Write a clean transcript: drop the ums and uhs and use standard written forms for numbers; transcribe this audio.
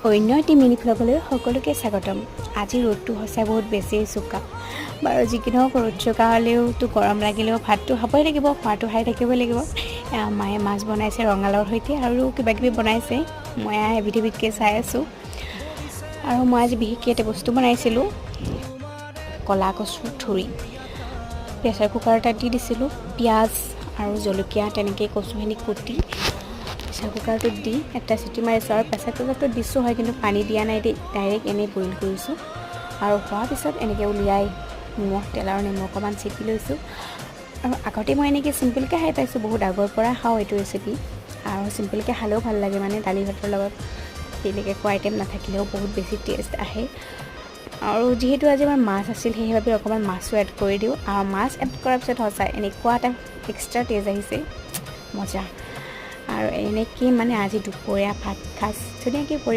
অন্য এটি মিনি ভ্লগলৈ সকলোকে স্বাগতম। আজি ৰ'দটো সঁচাই বহুত বেছি চোকা। বাৰু যি কি নহওক ৰ'দ চোকা হ'লেওতো গৰম লাগিলেও ভাতটো খাবই লাগিব, খোৱাটো খাই থাকিবই লাগিব। মায়ে মাছ বনাইছে ৰঙালাওৰ সৈতে আৰু কিবাকিবি বনাইছে। মই এবিধ এবিধকৈ চাই আছোঁ। আৰু মই আজি বিশেষকৈ এটা বস্তু বনাইছিলোঁ, ক'লা কচুৰ ঠুৰি। প্ৰেছাৰ কুকাৰ এটাত দি দিছিলোঁ, পিঁয়াজ আৰু জলকীয়া তেনেকৈ কচুখিনি কুটি প্ৰেছাৰ কুকাৰটোত দি এটা চিটি মাৰিছোঁ। আৰু প্ৰেছাৰ কুকাৰটোত দিছোঁ হয়, কিন্তু পানী দিয়া নাই দেই, ডাইৰেক্ট এনেই বইল কৰিছোঁ। আৰু হোৱাৰ পিছত এনেকৈ উলিয়াই নিমখ তেল আৰু নেমু অকণমান চেপি লৈছোঁ। আৰু আগতে মই এনেকৈ চিম্পলকৈ খাই পাইছোঁ, বহুত আগৰ পৰা খাওঁ এইটো ৰেচিপি। আৰু চিম্পলকৈ খালেও ভাল লাগে, মানে দালি ভাতৰ লগত বেলেগ একো আইটেম নাথাকিলেও বহুত বেছি টেষ্ট আহে। আৰু যিহেতু আজি আমাৰ মাছ আছিল, সেইবাবে অকণমান মাছো এড কৰি দিওঁ। আৰু মাছ এড কৰাৰ পিছত সঁচাই এনেকুৱা এটা এক্সট্ৰা টেষ্ট আহিছে, মজা। আৰু এনেকৈ মানে আজি দুপৰীয়া ভাত সাজ ধুনীয়াকৈ